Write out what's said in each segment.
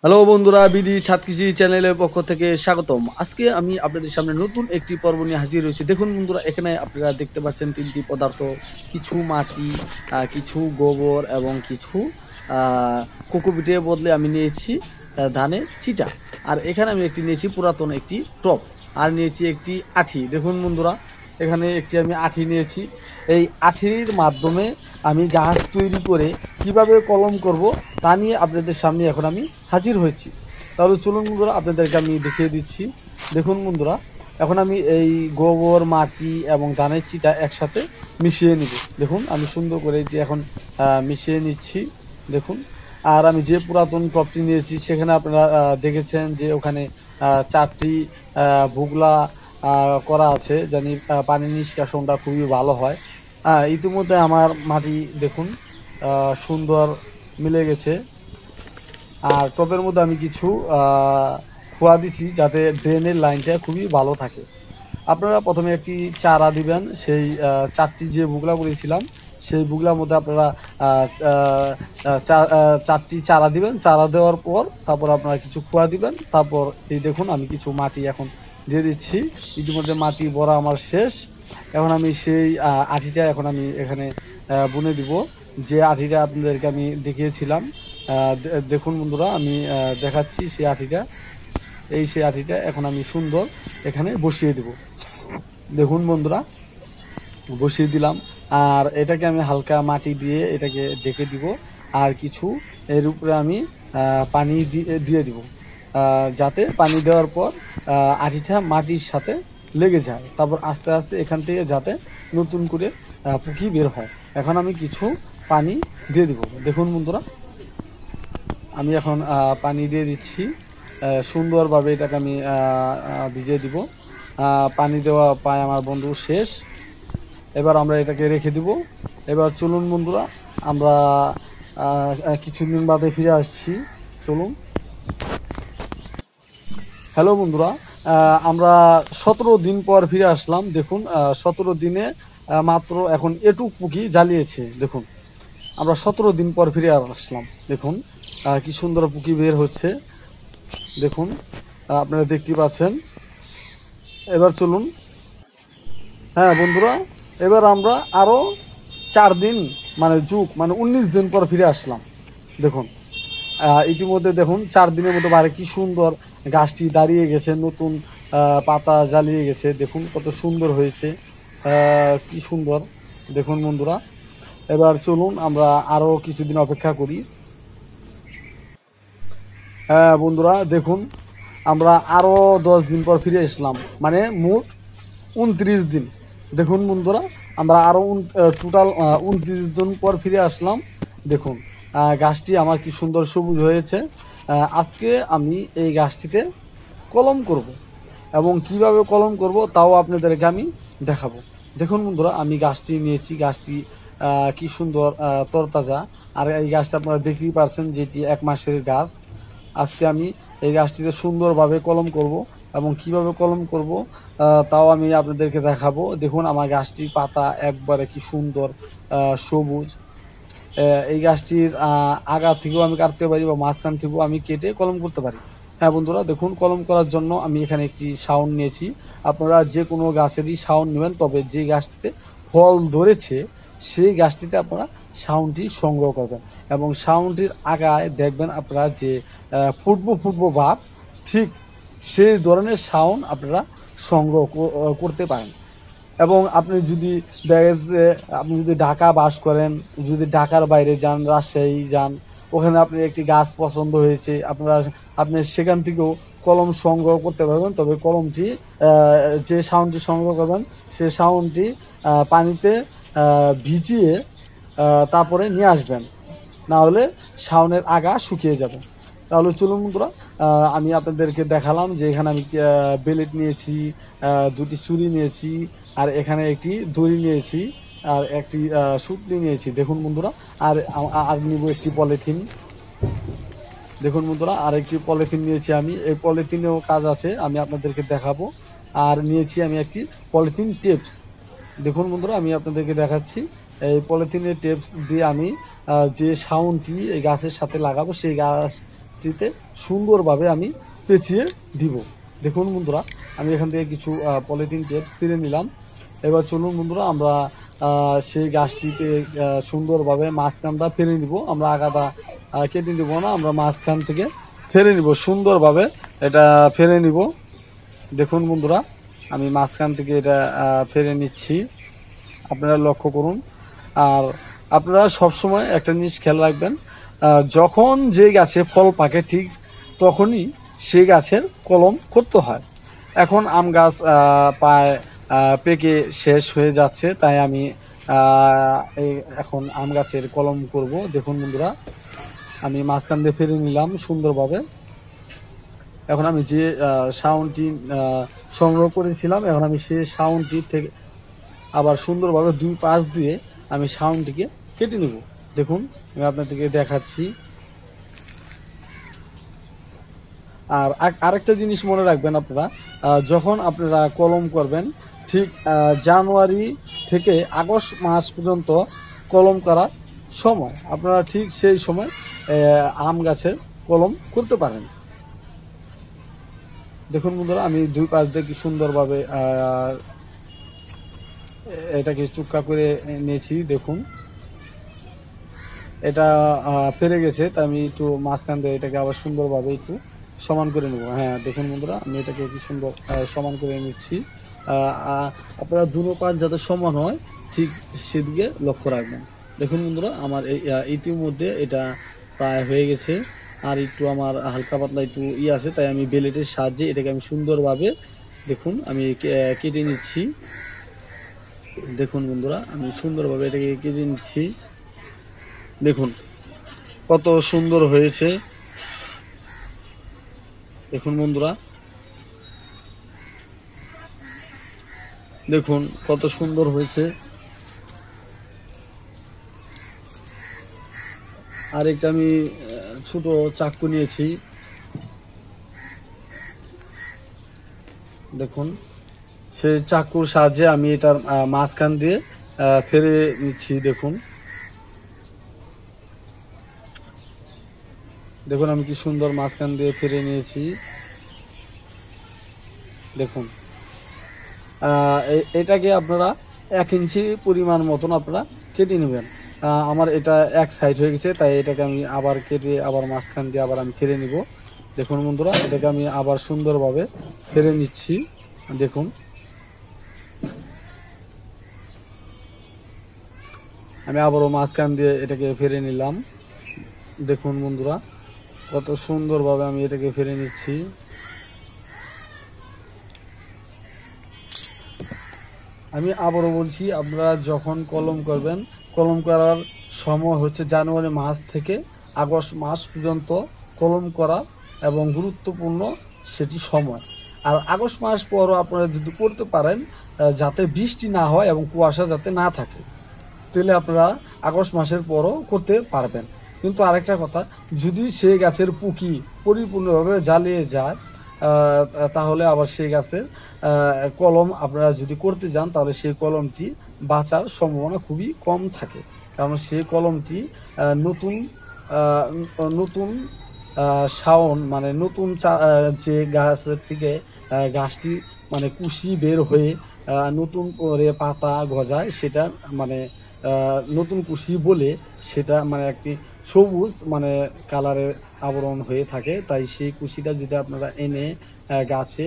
Hello বন্ধুরা, BD ছাদ কৃষি চ্যানেলের পক্ষ থেকে স্বাগতম। আজকে আমি আপনাদের সামনে নতুন একটি পর্ব নিয়ে হাজির হয়েছি। দেখুন বন্ধুরা, এখানে আপনারা দেখতে পাচ্ছেন তিনটি পদার্থ, কিছু মাটি, কিছু গোবর এবং কিছু কোকোপিটের বদলে আমি নিয়েছি ধানের চিটা। আর এখানে আমি একটি নিয়েছি পুরাতন একটি টপ, আর নিয়েছি একটি আঠি। দেখুন বন্ধুরা, এখানে একটি আমি আঠি নিয়েছি। এই আঠির মাধ্যমে আমি গাছ তৈরি করে কিভাবে কলম করব তা নিয়ে আপনাদের সামনে এখন আমি হাজির হয়েছি। তাহলে চলুন বন্ধুরা, আপনাদেরকে আমি দেখিয়ে দিচ্ছি। দেখুন বন্ধুরা, এখন আমি এই গোবর, মাটি এবং ধানের চিটা একসাথে মিশিয়ে নিব। দেখুন আমি সুন্দর করে এটি এখন মিশিয়ে নিচ্ছি। দেখুন, আর আমি যে পুরাতন টপটি নিয়েছি সেখানে আপনারা দেখেছেন যে ওখানে চারটি বুগলা করা আছে, জানি পানি নিষ্কাশনটা খুবই ভালো হয়। ইতিমধ্যে আমার মাটি দেখুন সুন্দর মিলে গেছে। আর টবের মধ্যে আমি কিছু খোয়া দিছি যাতে ড্রেনের লাইনটা খুবই ভালো থাকে। আপনারা প্রথমে একটি চারা দিবেন, সেই চারটি যে বুগলা করেছিলাম সেই বুগলার মধ্যে আপনারা চারটি চারা দিবেন। চারা দেওয়ার পর তারপর আপনারা কিছু খোয়া দিবেন। তারপর এই দেখুন আমি কিছু মাটি এখন দিয়ে দিচ্ছি। ইতিমধ্যে মাটি ভরা আমার শেষ। এখন আমি সেই আঠিটা এখন আমি এখানে বুনে দিব, যে আঠিটা আপনাদেরকে আমি দেখিয়েছিলাম। দেখুন বন্ধুরা, আমি দেখাচ্ছি সেই আঠিটা। সেই আঠিটা এখন আমি সুন্দর এখানে বসিয়ে দেব। দেখুন বন্ধুরা, বসিয়ে দিলাম। আর এটাকে আমি হালকা মাটি দিয়ে এটাকে ঢেকে দিব। আর কিছু এর উপরে আমি পানি দিয়ে দিব, যাতে পানি দেওয়ার পর আঠিটা মাটির সাথে লেগে যায়। তারপর আস্তে আস্তে এখান থেকে যাতে নতুন করে পুকি বের হয়। এখন আমি কিছু পানি দিয়ে দিব। দেখুন বন্ধুরা, আমি এখন পানি দিয়ে দিচ্ছি। সুন্দরভাবে এটাকে আমি ভিজিয়ে দিব। পানি দেওয়া পায় আমার বন্ধু শেষ। এবার আমরা এটাকে রেখে দিব। এবার চলুন বন্ধুরা, আমরা কিছুদিন বাদে ফিরে আসছি। চলুন। হ্যালো বন্ধুরা, আমরা 17 দিন পর ফিরে আসলাম। দেখুন 17 দিনে মাত্র এখন এটুক পুকি জ্বালিয়েছে। দেখুন আমরা 17 দিন পর ফিরে আসলাম। দেখুন কি সুন্দর পুকি বের হচ্ছে। দেখুন আপনারা দেখতে পাচ্ছেন। এবার চলুন। হ্যাঁ বন্ধুরা, এবার আমরা আরও 4 দিন মানে 19 দিন পর ফিরে আসলাম। দেখুন ইতিমধ্যে দেখুন 4 দিনের মতো বাইরে কি সুন্দর গাছটি দাঁড়িয়ে গেছে, নতুন পাতা জ্বালিয়ে গেছে। দেখুন কত সুন্দর হয়েছে, কি সুন্দর। দেখুন বন্ধুরা, এবার চলুন আমরা আরও কিছুদিন অপেক্ষা করি। হ্যাঁ বন্ধুরা, দেখুন আমরা আরও 10 দিন পর ফিরে আসলাম, মানে মোট 29 দিন। দেখুন বন্ধুরা, আমরা আরও টোটাল 29 দিন পর ফিরে আসলাম। দেখুন গাছটি আমার কি সুন্দর সবুজ হয়েছে। আজকে আমি এই গাছটিতে কলম করব, এবং কিভাবে কলম করব তাও আপনাদেরকে আমি দেখাবো। দেখুন বন্ধুরা, আমি গাছটি নিয়েছি। গাছটি কি সুন্দর তরতাজা। আর এই গাছটা আপনারা দেখতেই পারছেন যেটি 1 মাসের গাছ। আজকে আমি এই গাছটিতে সুন্দরভাবে কলম করব, এবং কিভাবে কলম করব তাও আমি আপনাদেরকে দেখাবো। দেখুন আমার গাছটির পাতা একবারে কি সুন্দর সবুজ। এই গাছটির আগা থেকেও আমি কাটতে পারি, বা মাঝখান থেকেও আমি কেটে কলম করতে পারি। হ্যাঁ বন্ধুরা, দেখুন কলম করার জন্য আমি এখানে একটি শাউন নিয়েছি। আপনারা যে কোনো গাছেরই শাউন নেবেন, তবে যে গাছটিতে ফল ধরেছে সেই গাছটিতে আপনারা শাউনটি সংগ্রহ করবেন, এবং শাউনটির আগায় দেখবেন আপনারা যে ফুটবো ভাব, ঠিক সেই ধরনের শাউন আপনারা সংগ্রহ করতে পারেন। এবং আপনি যদি দেখেন যে আপনি যদি ঢাকা বাস করেন, যদি ঢাকার বাইরে যান, রাজশাহী যান, ওখানে আপনার একটি গাছ পছন্দ হয়েছে, আপনি সেখান থেকেও কলম সংগ্রহ করতে পারবেন। তবে কলমটি যে সাউন্ডটি সংগ্রহ করবেন সেই সাউন্ডটি পানিতে ভিজিয়ে তারপরে নিয়ে আসবেন, না হলে শাওনের আগা শুকিয়ে যাবে। তাহলে চলুন বন্ধুরা, আমি আপনাদেরকে দেখালাম যে এখানে আমি বেলেট নিয়েছি, দুটি ছুরি নিয়েছি, আর এখানে একটি দড়ি নিয়েছি, আর একটি সুতলি নিয়েছি। দেখুন বন্ধুরা, আর নিব একটি পলিথিন। দেখুন বন্ধুরা, আর একটি পলিথিন নিয়েছি আমি। এই পলিথিনেও কাজ আছে, আমি আপনাদেরকে দেখাবো। আর নিয়েছি আমি একটি পলিথিন টিপস। দেখুন বন্ধুরা, আমি আপনাদেরকে দেখাচ্ছি। এই পলিথিনের টিপস দিয়ে আমি যে সাউন্ডটি এই গাছের সাথে লাগাবো, সেই গাছটিতে সুন্দরভাবে আমি পেঁচিয়ে দিব। দেখুন বন্ধুরা, আমি এখান থেকে কিছু পলিথিন টেপ ছিঁড়ে নিলাম। এবার চলুন বন্ধুরা, আমরা সেই গাছটিতে সুন্দরভাবে মাঝখানটা ফেলে নিব। আমরা আগাটা কেটে নিব না, আমরা মাঝখান থেকে ফেলে নিব, সুন্দরভাবে এটা ফেলে নিব। দেখুন বন্ধুরা, আমি মাঝখান থেকে এটা ফেলে নিচ্ছি, আপনারা লক্ষ্য করুন। আর আপনারা সবসময় একটা জিনিস খেয়াল রাখবেন, যখন যে গাছে ফল পাকে ঠিক তখনই সেই গাছের কলম করতে হয়। এখন আম গাছ প্রায় পেকে শেষ হয়ে যাচ্ছে, তাই আমি এখন আম গাছের কলম করব। দেখুন বন্ধুরা, আমি মাঝখান দিয়ে ফেলে নিলাম সুন্দরভাবে। এখন আমি যে সাউন্ডটি সংগ্রহ করেছিলাম, এখন আমি সেই সাউন্ডটি থেকে আবার সুন্দরভাবে দুই পাশ দিয়ে আমি সাউন্ডটিকে কেটে নেব। দেখুন, আমি আপনাদেরকে দেখাচ্ছি। আর আরেকটা জিনিস মনে রাখবেন, আপনারা যখন আপনারা কলম করবেন, ঠিক জানুয়ারি থেকে আগস্ট মাস পর্যন্ত কলম করার সময়, আপনারা ঠিক সেই সময় আম গাছের কলম করতে পারেন। দেখুন বন্ধুরা, আমি দুই পাশ দিয়ে কি সুন্দরভাবে এটাকে চুক্কা করে নিয়েছি। দেখুন, এটা ফেরে গেছে, তাই আমি একটু মাঝখান দিয়ে এটাকে আবার সুন্দরভাবে একটু সমান করে নেব। হ্যাঁ, দেখুন বন্ধুরা, আমি এটাকে কি সুন্দর সমান করে নিচ্ছি। আপনারা দুটো পাশ যাতে সমান হয় ঠিক সেদিকে লক্ষ্য রাখবেন। দেখুন বন্ধুরা, আমার ইতিমধ্যে এটা প্রায় হয়ে গেছে। আর একটু আমার হালকা পাতলা একটু আছে, তাই আমি বেলেটের সাহায্যে এটাকে আমি সুন্দরভাবে দেখুন আমি কেটে নিচ্ছি। দেখুন বন্ধুরা, আমি সুন্দরভাবে এটাকে কেটে নিচ্ছি। দেখুন কত সুন্দর হয়েছে। দেখুন বন্ধুরা, দেখুন কত সুন্দর হয়েছে। আর একটা আমি ছোট চাকু নিয়েছি। দেখুন, সেই চাকুর সাহায্যে আমি এটার মাঝখান দিয়ে ফেলে নিচ্ছি। দেখুন, দেখুন আমি কি সুন্দর মাঝখান দিয়ে ফেলে নিয়েছি। দেখুন, এটাকে আপনারা 1 ইঞ্চি পরিমাণ মতন আপনারা কেটে নেবেন। আমার এটা এক সাইড হয়ে গেছে, তাই এটাকে আমি আবার কেটে আবার মাঝখান দিয়ে আবার আমি ফেলে নিব। দেখুন বন্ধুরা, এটাকে আমি আবার সুন্দরভাবে ফেলে নিচ্ছি। দেখুন, আমি আবারও মাঝখান দিয়ে এটাকে ফেলে নিলাম। দেখুন বন্ধুরা, কত সুন্দরভাবে আমি এটাকে ফেলে নিচ্ছি। আমি আবারও বলছি, আপনারা যখন কলম করবেন, কলম করার সময় হচ্ছে জানুয়ারি মাস থেকে আগস্ট মাস পর্যন্ত কলম করা এবং গুরুত্বপূর্ণ সেটি সময়। আর আগস্ট মাস পরও আপনারা যদি করতে পারেন, যাতে বৃষ্টি না হয় এবং কুয়াশা যাতে না থাকে, তাহলে আপনারা আগস্ট মাসের পরও করতে পারবেন। কিন্তু আরেকটা কথা, যদি সেই গাছের পুকি পরিপূর্ণভাবে জ্বালিয়ে যায়, তাহলে আবার সেই গাছের কলম আপনারা যদি করতে যান, তাহলে সেই কলমটি বাঁচার সম্ভাবনা খুবই কম থাকে। কারণ সেই কলমটি নতুন নতুন শাওন মানে নতুন যে গাছের থেকে গাছটি মানে কুশি বের হয়ে নতুন করে পাতা গজায়, সেটা মানে নতুন কুশি বলে সেটা মানে একটি সবুজ মানে কালারের আবরণ হয়ে থাকে। তাই সেই কুশিটা যদি আপনারা এনে গাছে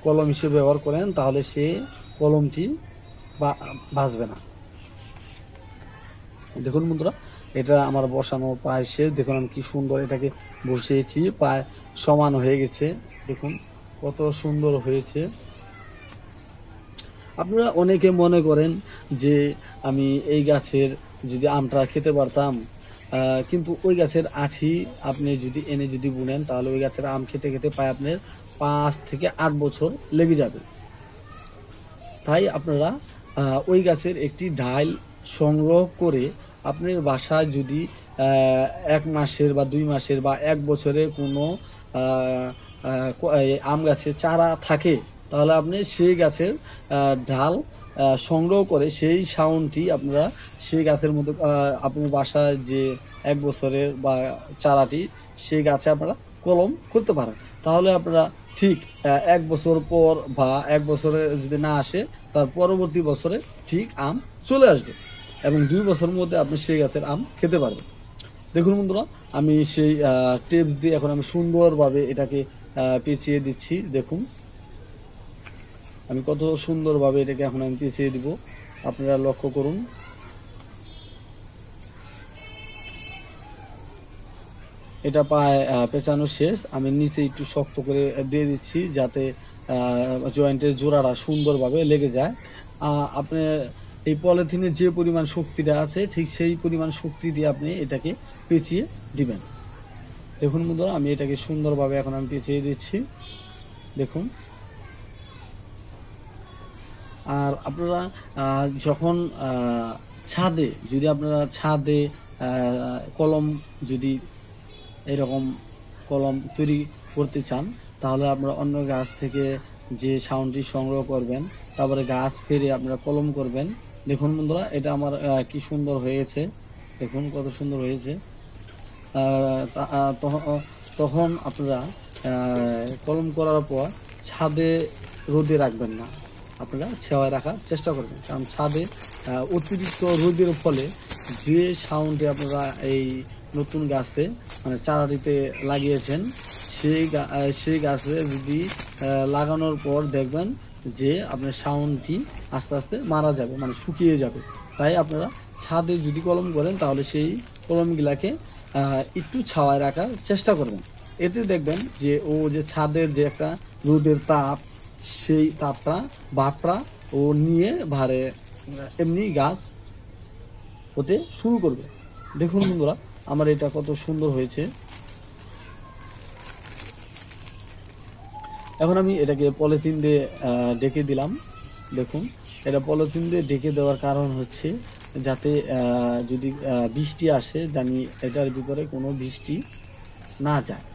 কলম হিসেবে ব্যবহার করেন, তাহলে সে কলমটি বাঁচবে না। দেখুন বন্ধুরা, এটা আমার বসানো প্রায় শেষ। দেখুন আমি কি সুন্দর এটাকে বসিয়েছি, প্রায় সমান হয়ে গেছে। দেখুন কত সুন্দর হয়েছে। আপনারা অনেকে মনে করেন যে আমি এই গাছের যদি আমটা খেতে পারতাম, কিন্তু ওই গাছের আঠি আপনি যদি এনে যদি বুনেন, তাহলে ওই গাছের আম খেতে খেতে প্রায় আপনার 5 থেকে 8 বছর লেগে যাবে। তাই আপনারা ওই গাছের একটি ডাল সংগ্রহ করে আপনার বাসায় যদি 1 মাসের বা 2 মাসের বা 1 বছরের কোনো আম গাছের চারা থাকে, তাহলে আপনি সেই গাছের ডাল সংগ্রহ করে সেই সাউন্ডটি আপনারা সেই গাছের মধ্যে আপনার বাসায় যে 1 বছরের বা চারাটি সেই গাছে আপনারা কলম করতে পারেন। তাহলে আপনারা ঠিক 1 বছর পর বা 1 বছরে যদি না আসে, তার পরবর্তী বছরে ঠিক আম চলে আসবে এবং 2 বছরের মধ্যে আপনি সেই গাছের আম খেতে পারবেন। দেখুন বন্ধুরা, আমি সেই টিপস দিয়ে এখন আমি সুন্দরভাবে এটাকে পেঁচিয়ে দিচ্ছি। দেখুন আমি কত সুন্দরভাবে এটাকে এখন আমি পেঁচিয়ে দিব, আপনারা লক্ষ্য করুন। এটা পায়ে পেঁচানো শেষ, আমি নিচে একটু শক্ত করে দিয়ে দিচ্ছি যাতে জয়েন্টের জোড়াটা সুন্দরভাবে লেগে যায়। আপনি এই পলিথিনের যে পরিমাণ শক্তিটা আছে ঠিক সেই পরিমাণ শক্তি দিয়ে আপনি এটাকে পেঁচিয়ে দিবেন। দেখুন বন্ধুরা, আমি এটাকে সুন্দরভাবে এখন আমি পেঁচিয়ে দিচ্ছি। দেখুন, আর আপনারা যখন ছাদে, যদি আপনারা ছাদে কলম যদি এরকম কলম তৈরি করতে চান, তাহলে আপনারা অন্য গাছ থেকে যে সাউন্ডটি সংগ্রহ করবেন, তারপরে গাছ ফেরে আপনারা কলম করবেন। দেখুন বন্ধুরা, এটা আমার কি সুন্দর হয়েছে, দেখুন কত সুন্দর হয়েছে। তখন আপনারা কলম করার পর ছাদে রোদে রাখবেন না, আপনারা ছায়ায় রাখার চেষ্টা করবেন, কারণ ছাদে অতিরিক্ত রোদের ফলে যে সাউন্ডে আপনারা এই নতুন গাছে মানে চারাটিতে লাগিয়েছেন সেই গাছে যদি লাগানোর পর দেখবেন যে আপনার সাউন্ডটি আস্তে আস্তে মারা যাবে, মানে শুকিয়ে যাবে। তাই আপনারা ছাদে যদি কলম করেন তাহলে সেই কলমগুলাকে একটু ছায়ায় রাখার চেষ্টা করবেন। এতে দেখবেন যে যে ছাদের যে একটা রোদের তাপ, সেই তাপটা ভাবটা নিয়ে ভারে এমনি গাছ হতে শুরু করবে। দেখুন বন্ধুরা, আমার এটা কত সুন্দর হয়েছে। এখন আমি এটাকে পলিথিন দিয়ে ঢেকে দিলাম। দেখুন, এটা পলিথিন দিয়ে ঢেকে দেওয়ার কারণ হচ্ছে যাতে যদি বৃষ্টি আসে, জানি এটার ভিতরে কোনো বৃষ্টি না যায়।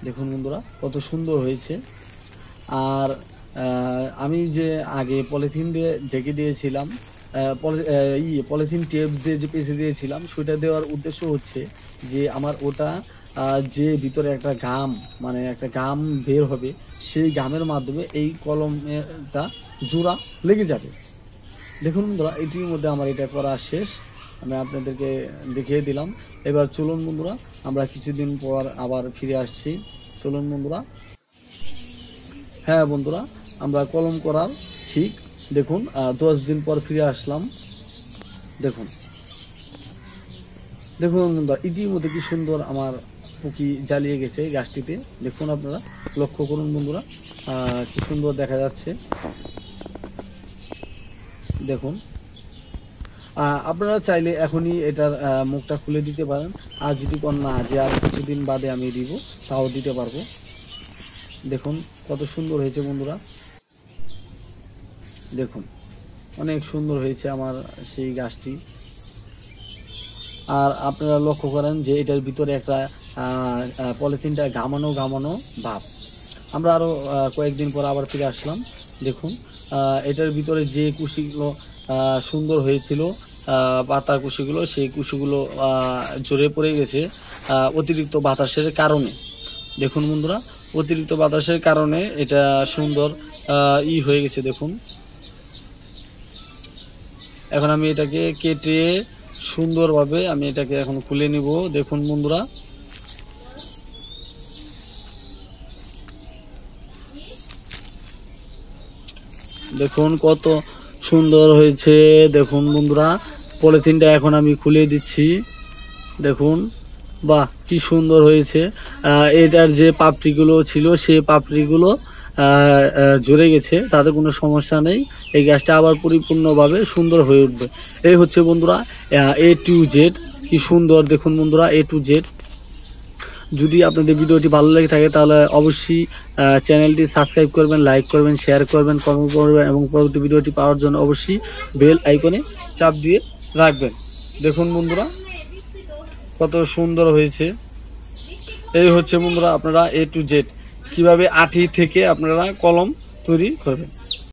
দেখুন বন্ধুরা, কত সুন্দর হয়েছে। আর আমি যে আগে পলিথিন দিয়ে ঢেকে দিয়েছিলাম, পলিথিন টেপ দিয়ে যে পেঁচে দিয়েছিলাম, সেটা দেওয়ার উদ্দেশ্য হচ্ছে যে আমার ওটা যে ভিতরে একটা গাম, মানে একটা গাম বের হবে, সেই গামের মাধ্যমে এই কলমটা জোড়া লেগে যাবে। দেখুন বন্ধুরা, এটির মধ্যে আমার এটা করা শেষ, আমি আপনাদেরকে দেখিয়ে দিলাম। এবার চলুন বন্ধুরা, আমরা কিছুদিন পর আবার ফিরে আসছি। চলুন বন্ধুরা। হ্যাঁ বন্ধুরা, আমরা কলম করার ঠিক দেখুন 10 দিন পর ফিরে আসলাম। দেখুন দেখুন বন্ধুরা, ইতিমধ্যে কি সুন্দর আমার পুকি জ্বালিয়ে গেছে গাছটিতে। দেখুন আপনারা লক্ষ্য করুন বন্ধুরা, কি সুন্দর দেখা যাচ্ছে। দেখুন, আপনারা চাইলে এখনই এটার মুখটা খুলে দিতে পারেন, আর যদি না যে আর কিছুদিন বাদে আমি দিব, তাও দিতে পারবো। দেখুন কত সুন্দর হয়েছে বন্ধুরা। দেখুন অনেক সুন্দর হয়েছে আমার সেই গাছটি। আর আপনারা লক্ষ্য করেন যে এটার ভিতরে একটা পলিথিনটা ঘামানো ভাব। আমরা আরও কয়েকদিন পর আবার ফিরে আসলাম। দেখুন, এটার ভিতরে যে কুশিগুলো সুন্দর হয়েছিল, পাতা কুশিগুলো, সেই কুশিগুলো ঝরে পড়ে গেছে অতিরিক্ত বাতাসের কারণে। দেখুন বন্ধুরা, অতিরিক্ত বাতাসের কারণে এটা সুন্দর হয়ে গেছে। দেখুন, এখন আমি এটাকে কেটে সুন্দরভাবে আমি এটাকে এখন খুলে নিব। দেখুন বন্ধুরা, দেখুন কত সুন্দর হয়েছে। দেখুন বন্ধুরা, পলিথিনটা এখন আমি খুলে দিচ্ছি। দেখুন, বাহ কি সুন্দর হয়েছে। এটার যে পাপড়িগুলো ছিল সেই পাপড়িগুলো ঝরে গেছে, তাতে কোনো সমস্যা নেই। এই গাছটা আবার পরিপূর্ণভাবে সুন্দর হয়ে উঠবে। এই হচ্ছে বন্ধুরা A to Z, কি সুন্দর। দেখুন বন্ধুরা, A to Z। যদি আপনাদের ভিডিওটি ভালো লেগে থাকে তাহলে অবশ্যই চ্যানেলটি সাবস্ক্রাইব করবেন, লাইক করবেন, শেয়ার করবেন, কমেন্ট করবেন এবং পরবর্তী ভিডিওটি পাওয়ার জন্য অবশ্যই বেল আইকনে চাপ দিয়ে রাখবেন। দেখুন বন্ধুরা, কত সুন্দর হয়েছে। এই হচ্ছে বন্ধুরা আপনারা A to Z কিভাবে আঠি থেকে আপনারা কলম তৈরি করবেন।